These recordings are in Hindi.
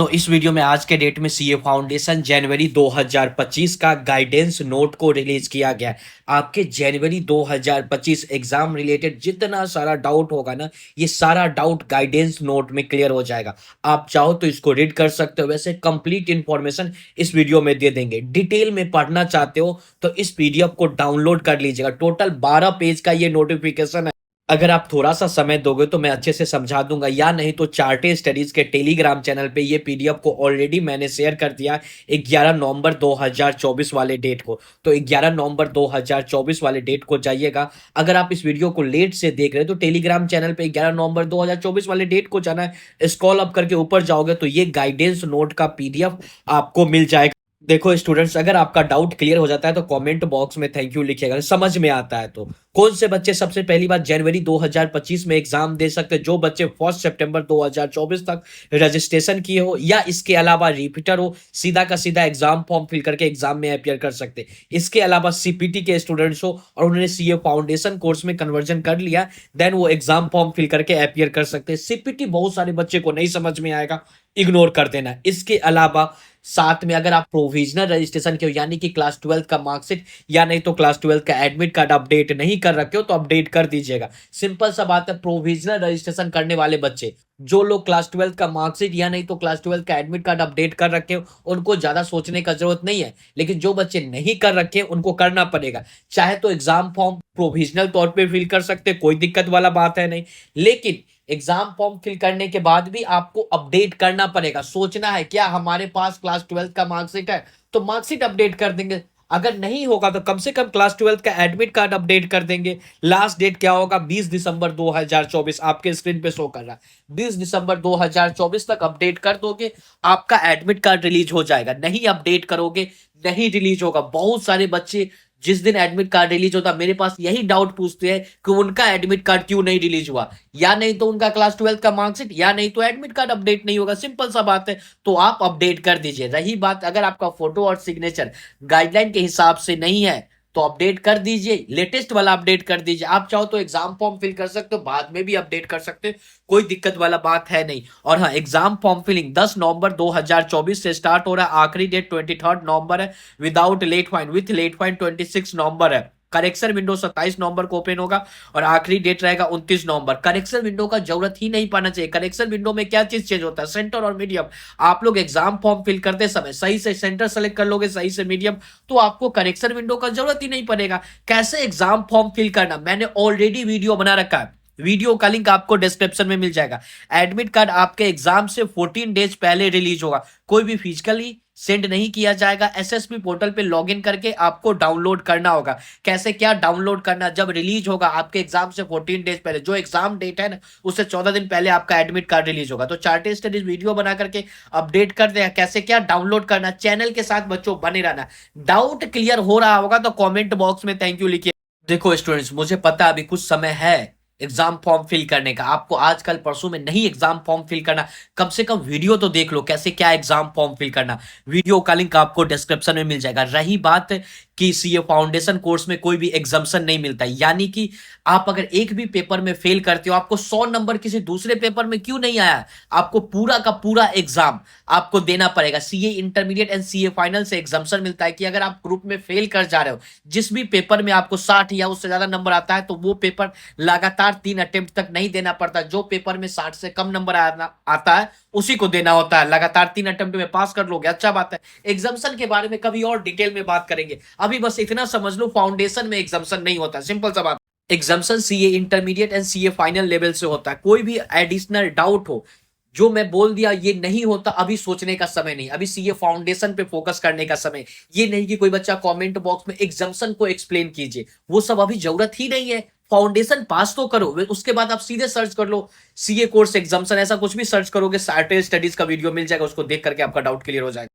तो इस वीडियो में आज के डेट में सीए फाउंडेशन जनवरी 2025 का गाइडेंस नोट को रिलीज किया गया है। आपके जनवरी 2025 एग्जाम रिलेटेड जितना सारा डाउट होगा ना, ये सारा डाउट गाइडेंस नोट में क्लियर हो जाएगा। आप चाहो तो इसको रीड कर सकते हो। वैसे कंप्लीट इंफॉर्मेशन इस वीडियो में दे देंगे। डिटेल में पढ़ना चाहते हो तो इस पीडीएफ को डाउनलोड कर लीजिएगा। टोटल 12 पेज का ये नोटिफिकेशन है। अगर आप थोड़ा सा समय दोगे तो मैं अच्छे से समझा दूंगा, या नहीं तो चार्टे स्टडीज के टेलीग्राम चैनल पे ये पीडीएफ को ऑलरेडी मैंने शेयर कर दिया 11 नवंबर 2024 वाले डेट को। तो 11 नवंबर 2024 वाले डेट को जाइएगा। अगर आप इस वीडियो को लेट से देख रहे हैं तो टेलीग्राम चैनल पे 11 नवंबर 2024 वाले डेट को जाना है। स्क्रॉल अप करके ऊपर जाओगे तो ये गाइडेंस नोट का पीडीएफ आपको मिल जाएगा। देखो स्टूडेंट्स, अगर आपका डाउट क्लियर हो जाता है तो कमेंट बॉक्स में थैंक यू लिखिएगा। समझ में आता है तो कौन से बच्चे सबसे पहली बार जनवरी 2025 में एग्जाम दे सकते हैं? जो बच्चे 1 सितंबर 2024 तक रजिस्ट्रेशन किए हो या इसके अलावा रिपीटर हो, सीधा का सीधा एग्जाम फॉर्म फिल करके एग्जाम में अपियर कर सकते हैं। इसके अलावा सीपीटी के स्टूडेंट्स हो और उन्होंने सीए फाउंडेशन कोर्स में कन्वर्जन कर लिया, देन वो एग्जाम फॉर्म फिल करके अपियर कर सकते हैं। सीपीटी बहुत सारे बच्चे को नहीं समझ में आएगा, इग्नोर कर देना। इसके अलावा साथ में अगर आप प्रोविजनल रजिस्ट्रेशन के हो, यानी कि क्लास 12 का मार्कशीट या नहीं तो क्लास 12 का एडमिट कार्ड अपडेट नहीं कर रखे हो तो अपडेट कर दीजिएगा। सिंपल सा बात है। प्रोविजनल रजिस्ट्रेशन करने वाले बच्चे, जो लोग क्लास 12 का मार्कशीट या नहीं तो क्लास 12 का एडमिट कार्ड अपडेट कर रखे हो, उनको ज्यादा सोचने का जरूरत नहीं है। लेकिन जो बच्चे नहीं कर रखे उनको करना पड़ेगा। चाहे तो एग्जाम फॉर्म प्रोविजनल तौर पे फिल कर सकते, कोई दिक्कत वाला बात है नहीं। लेकिन एग्जाम फॉर्म फिल करने के बाद भी आपको अपडेट करना पड़ेगा। सोचना है क्या हमारे पास क्लास 12 का मार्कशीट है तो मार्कशीट अपडेट कर देंगे, अगर नहीं होगा तो कम से कम क्लास 12 का एडमिट कार्ड अपडेट कर देंगे। लास्ट डेट क्या होगा? 20 दिसंबर 2024 आपके स्क्रीन पे शो कर रहा है। 20 दिसंबर 2024 तक अपडेट कर दोगे, आपका एडमिट कार्ड रिलीज हो जाएगा। नहीं अपडेट करोगे, नहीं रिलीज होगा। बहुत सारे बच्चे जिस दिन एडमिट कार्ड रिलीज होता मेरे पास यही डाउट पूछते हैं कि उनका एडमिट कार्ड क्यों नहीं रिलीज हुआ, या नहीं तो उनका क्लास 12 का मार्कशीट या नहीं तो एडमिट कार्ड अपडेट नहीं होगा। सिंपल सा बात है। तो आप अपडेट कर दीजिए। रही बात अगर आपका फोटो और सिग्नेचर गाइडलाइन के हिसाब से नहीं है तो अपडेट कर दीजिए, लेटेस्ट वाला अपडेट कर दीजिए। आप चाहो तो एग्जाम फॉर्म फिल कर सकते हो, बाद में भी अपडेट कर सकते हो, कोई दिक्कत वाला बात है नहीं। और हाँ, एग्जाम फॉर्म फिलिंग 10 नवंबर 2024 से स्टार्ट हो रहा है। आखिरी डेट 23 नवंबर है। Without late fine, with late fine 26 नवंबर है। करेक्शन विंडो 27 नवंबर को ओपन होगा और आखिरी डेट रहेगा 29 नवंबर। करेक्शन विंडो का जरूरत ही नहीं पाना चाहिए। करेक्शन विंडो में क्या चीज चेंज होता है? सेंटर और मीडियम। आप लोग एग्जाम फॉर्म फिल करते समय सही से सेंटर सेलेक्ट कर लोगे, सही से मीडियम, तो आपको करेक्शन विंडो का जरूरत ही नहीं पड़ेगा। कैसे एग्जाम फॉर्म फिल करना मैंने ऑलरेडी वीडियो बना रखा है। वीडियो का लिंक आपको डिस्क्रिप्शन में मिल जाएगा। एडमिट कार्ड आपके एग्जाम से 14 डेज पहले रिलीज होगा। कोई भी फिजिकली सेंड नहीं किया जाएगा। एसएसपी पोर्टल पे लॉगिन करके आपको डाउनलोड करना होगा। कैसे क्या डाउनलोड करना? जब रिलीज होगा आपके एग्जाम से 14 डेज पहले, जो एग्जाम डेट है ना उससे 14 दिन पहले आपका एडमिट कार्ड रिलीज होगा। तो चार्टेड स्टडीज वीडियो बना करके अपडेट कर देगा कैसे क्या डाउनलोड करना। चैनल के साथ बच्चों बने रहना। डाउट क्लियर हो रहा होगा तो कॉमेंट बॉक्स में थैंक यू लिखिए। देखो स्टूडेंट्स, मुझे पता अभी कुछ समय है एग्जाम फॉर्म फिल करने का। आपको आजकल परसों में नहीं एग्जाम फॉर्म फिल करना, कम से कम वीडियो तो देख लो कैसे क्या एग्जाम फॉर्म फिल करना। वीडियो का लिंक आपको डिस्क्रिप्शन में मिल जाएगा। रही बात कि सीए फाउंडेशन कोर्स में कोई भी एग्जाम्शन नहीं मिलता, यानी कि आप अगर एक भी पेपर में फेल करते हो, आपको 100 नंबर किसी दूसरे पेपर में क्यों नहीं आया, आपको पूरा का पूरा एग्जाम आपको देना पड़ेगा। CA intermediate and CA final से एग्जाम्शन मिलता है कि अगर आप ग्रुप में फेल कर जा रहे हो, जिस भी पेपर में आपको 60 या उससे ज्यादा नंबर आता है तो वो पेपर लगातार 3 अटेम्प्ट तक नहीं देना पड़ता। जो पेपर में 60 से कम नंबर आता है उसी को देना होता है। लगातार 3 अटेम्प्ट में पास कर लोगे, अच्छा बात है। एग्जाम्शन के बारे में कभी और डिटेल में बात करेंगे। अभी बस इतना समझ लो, फाउंडेशन में एग्जाम्शन नहीं होता। सिंपल सा बात। Exemption CA intermediate and CA final level से होता है। कोई भी एडिशनल डाउट हो, जो मैं बोल दिया ये नहीं होता, अभी सोचने का समय नहीं। अभी सीए फाउंडेशन पे फोकस करने का समय। ये नहीं कि कोई बच्चा कमेंट बॉक्स में एग्जाम्शन को एक्सप्लेन कीजिए, वो सब अभी जरूरत ही नहीं है। फाउंडेशन पास तो करो, उसके बाद आप सीधे सर्च कर लो सीए कोर्स एग्जाम्शन, ऐसा कुछ भी सर्च करोगे चार्टेड स्टडीज का वीडियो मिल जाएगा, उसको देख करके आपका डाउट क्लियर हो जाएगा।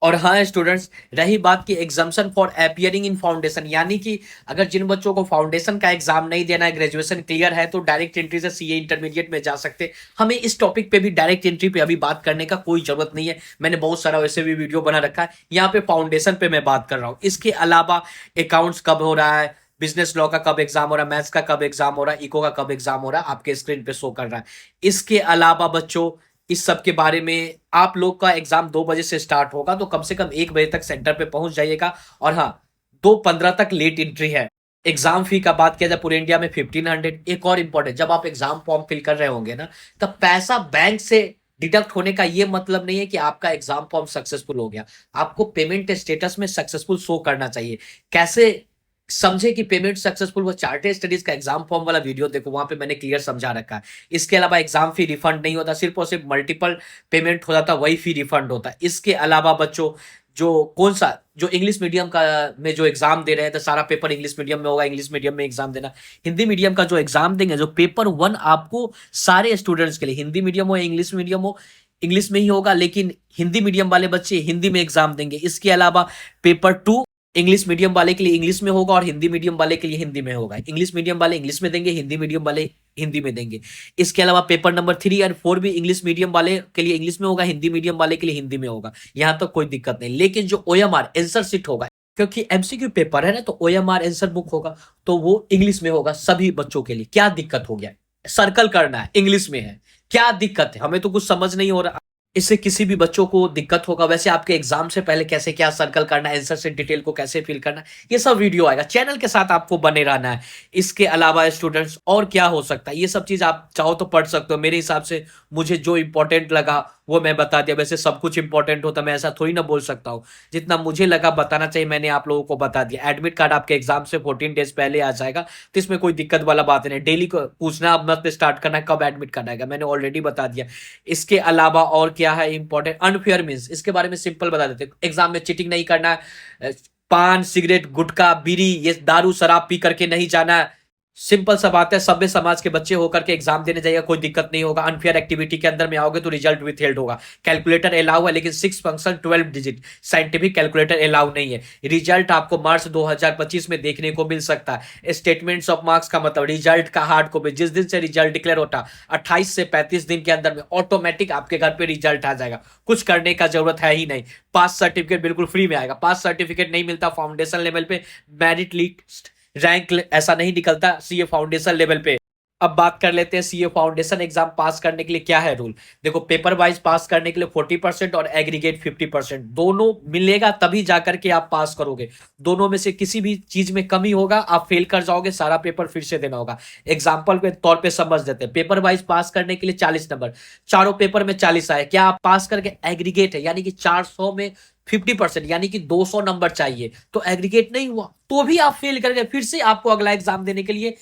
और हाँ स्टूडेंट्स, रही बात की exemption for appearing in foundation, यानी कि अगर जिन बच्चों को फाउंडेशन का एग्जाम नहीं देना है, ग्रेजुएशन क्लियर है, तो डायरेक्ट एंट्री से सीए इंटरमीडिएट में जा सकते। हमें इस टॉपिक पे भी डायरेक्ट एंट्री पे अभी बात करने का कोई जरूरत नहीं है। मैंने बहुत सारा वैसे भी वीडियो बना रखा है। यहाँ पे फाउंडेशन पे मैं बात कर रहा हूँ। इसके अलावा अकाउंट्स कब हो रहा है, बिजनेस लॉ का कब एग्जाम हो रहा है, मैथ्स का कब एग्जाम हो रहा है, इको का कब एग्जाम हो रहा है, आपके स्क्रीन पे शो कर रहा है। इसके अलावा बच्चों इस सब के बारे में। आप लोग का एग्जाम 2 बजे से स्टार्ट होगा, तो कम से कम 1 बजे तक सेंटर पे पहुंच जाइएगा। और हाँ, 2:15 तक लेट एंट्री है। एग्जाम फी का बात किया जाए पूरे इंडिया में 1500। एक और इंपॉर्टेंट, जब आप एग्जाम फॉर्म फिल कर रहे होंगे ना, तब पैसा बैंक से डिडक्ट होने का ये मतलब नहीं है कि आपका एग्जाम फॉर्म सक्सेसफुल हो गया। आपको पेमेंट स्टेटस में सक्सेसफुल शो करना चाहिए। कैसे समझे कि पेमेंट सक्सेसफुल? वो चार्टेड स्टडीज का एग्जाम फॉर्म वाला वीडियो देखो, वहां पे मैंने क्लियर समझा रखा है। इसके अलावा एग्जाम फी रिफंड नहीं होता, सिर्फ और सिर्फ मल्टीपल पेमेंट हो जाता, वही फी रिफंड होता है। इसके अलावा बच्चों, जो कौन सा जो इंग्लिश मीडियम का में जो एग्जाम दे रहे हैं, तो सारा पेपर इंग्लिश मीडियम में होगा, इंग्लिश मीडियम में एग्जाम देना। हिंदी मीडियम का जो एग्जाम देंगे, जो पेपर 1 आपको सारे स्टूडेंट्स के लिए, हिंदी मीडियम हो या इंग्लिश मीडियम हो, इंग्लिश में ही होगा, लेकिन हिंदी मीडियम वाले बच्चे हिंदी में एग्जाम देंगे। इसके अलावा पेपर 2 इंग्लिश मीडियम वाले के लिए इंग्लिश में होगा और हिंदी मीडियम वाले के लिए हिंदी में होगा। इंग्लिश मीडियम वाले इंग्लिश में देंगे, हिंदी मीडियम वाले हिंदी में देंगे। इसके अलावा पेपर नंबर 3 और 4 भी इंग्लिश मीडियम वाले के लिए इंग्लिश में होगा, हिंदी मीडियम वाले के लिए हिंदी में होगा। यहां तक कोई दिक्कत नहीं। लेकिन जो ओएमआर आंसर शीट होगा, क्योंकि एमसीक्यू पेपर है ना, तो ओएमआर आंसर बुक होगा, तो वो इंग्लिश में होगा सभी बच्चों के लिए। क्या दिक्कत हो गया? सर्कल करना है, इंग्लिश में है, क्या दिक्कत है? हमें तो कुछ समझ नहीं हो रहा। इससे किसी भी बच्चों को दिक्कत होगा? वैसे आपके एग्जाम से पहले कैसे क्या सर्कल करना है, आंसर से डिटेल को कैसे फिल करना है, ये सब वीडियो आएगा। चैनल के साथ आपको बने रहना है। इसके अलावा स्टूडेंट्स और क्या हो सकता है, ये सब चीज आप चाहो तो पढ़ सकते हो। मेरे हिसाब से मुझे जो इंपॉर्टेंट लगा वो मैं बता दिया। वैसे सब कुछ इंपॉर्टेंट होता, मैं ऐसा थोड़ी ना बोल सकता हूँ। जितना मुझे लगा बताना चाहिए मैंने आप लोगों को बता दिया। एडमिट कार्ड आपके एग्जाम से 14 डेज पहले आ जाएगा, तो इसमें कोई दिक्कत वाला बात नहीं। डेली को पूछना अब मत स्टार्ट करना है कब एडमिट कार्ड आएगा, मैंने ऑलरेडी बता दिया। इसके अलावा और क्या है इंपॉर्टेंट? अनफेयर मीन्स, इसके बारे में सिंपल बता देते। एग्जाम में चीटिंग नहीं करना है, पान सिगरेट गुटखा बीड़ी ये दारू शराब पी करके नहीं जाना है। सिंपल सा बात है, सभ्य समाज के बच्चे होकर के एग्जाम देने जाइएगा, कोई दिक्कत नहीं होगा। अनफेयर एक्टिविटी के अंदर में आओगे तो रिजल्ट विथ हेल्ड होगा। कैलकुलेटर अलाउ है, लेकिन 6 function 12 digit scientific calculator allow नहीं है। रिजल्ट आपको मार्च 2025 में देखने को मिल सकता है। स्टेटमेंट्स ऑफ मार्क्स का मतलब रिजल्ट का हार्ड कॉपी जिस दिन से रिजल्ट डिक्लेयर होता 28 से 35 दिन के अंदर में ऑटोमेटिक आपके घर पे रिजल्ट आ जाएगा। कुछ करने का जरूरत है ही नहीं। पास सर्टिफिकेट बिल्कुल फ्री में आएगा। पास सर्टिफिकेट नहीं मिलता फाउंडेशन लेवल पे, मेरिट लिस्ट रैंक ऐसा नहीं निकलता सीए फाउंडेशन लेवल पे। अब बात कर लेते हैं सीए फाउंडेशन एग्जाम पास करने के लिए क्या है रूल। देखो, पेपर वाइज पास करने के लिए 40% और एग्रीगेट 50% दोनों मिलेगा, तभी जाकर के आप पास करोगे। दोनों में से किसी भी चीज में कमी होगा आप फेल कर जाओगे, सारा पेपर फिर से देना होगा। एग्जाम्पल के तौर पे समझ देते हैं, पेपर वाइज पास करने के लिए 40 नंबर, चारों पेपर में 40 आए, क्या आप पास करके? एग्रीगेट है, यानी कि 400 में 50%, यानी कि 200 नंबर चाहिए, तो एग्रीगेट नहीं हुआ तो भी आप फेल कर गए। फिर से आपको अगला एग्जाम देने के लिए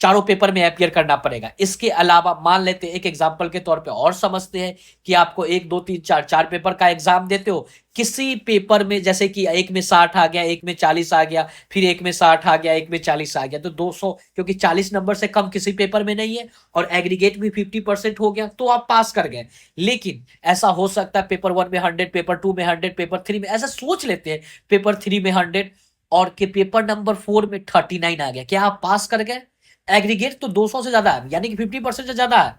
चारों पेपर में अपियर करना पड़ेगा। इसके अलावा मान लेते हैं एक एग्जांपल के तौर पे और समझते हैं कि आपको 1 2 3 4 4 पेपर का एग्जाम देते हो। किसी पेपर में जैसे कि एक में 60 आ गया, एक में 40 आ गया, फिर एक में 60 आ गया, एक में 40 आ गया, तो 200, क्योंकि 40 नंबर से कम किसी पेपर में नहीं है और एग्रीगेट भी 50% हो गया, तो आप पास कर गए। लेकिन ऐसा हो सकता है पेपर 1 में 100, पेपर 2 में 100, पेपर 3 में, ऐसा सोच लेते हैं पेपर 3 में 100 और के पेपर नंबर 4 में 39 आ गया, क्या आप पास कर गए? एग्रीगेट तो 200 से ज्यादा है, यानी कि 50% से ज्यादा है,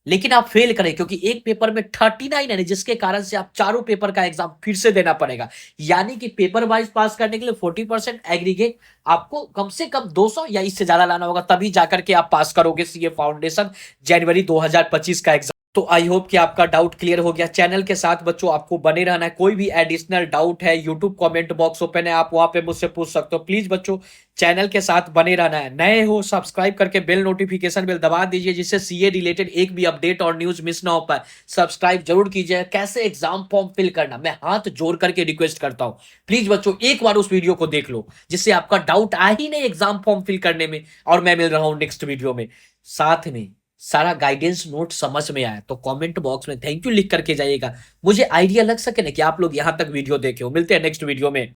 लेकिन आप फेल करें क्योंकि एक पेपर में 39 है, जिसके कारण से आप चारों पेपर का एग्जाम फिर से देना पड़ेगा। यानी कि पेपर वाइज पास करने के लिए 40%, एग्रीगेट आपको कम से कम 200 या इससे ज्यादा लाना होगा, तभी जाकर के आप पास करोगे सीए फाउंडेशन जनवरी 2025 का एग्जाम। तो आई होप कि आपका डाउट क्लियर हो गया। चैनल के साथ बच्चों आपको बने रहना है। कोई भी एडिशनल डाउट है, यूट्यूब कमेंट बॉक्स ओपन है, आप वहां पे मुझसे पूछ सकते हो। प्लीज बच्चों चैनल के साथ बने रहना है। नए हो सब्सक्राइब करके बेल नोटिफिकेशन बेल दबा दीजिए, जिससे सीए रिलेटेड एक भी अपडेट और न्यूज मिस ना हो पाए। सब्सक्राइब जरूर कीजिए। कैसे एग्जाम फॉर्म फिल करना, मैं हाथ जोड़ करके रिक्वेस्ट करता हूं, प्लीज बच्चों एक बार उस वीडियो को देख लो, जिससे आपका डाउट आ ही नहीं एग्जाम फॉर्म फिल करने में। और मैं मिल रहा हूं नेक्स्ट वीडियो में, साथ में सारा गाइडेंस नोट समझ में आया तो कमेंट बॉक्स में थैंक यू लिख करके जाइएगा। मुझे आइडिया लग सके ना कि आप लोग यहां तक वीडियो देखे हो। मिलते हैं नेक्स्ट वीडियो में।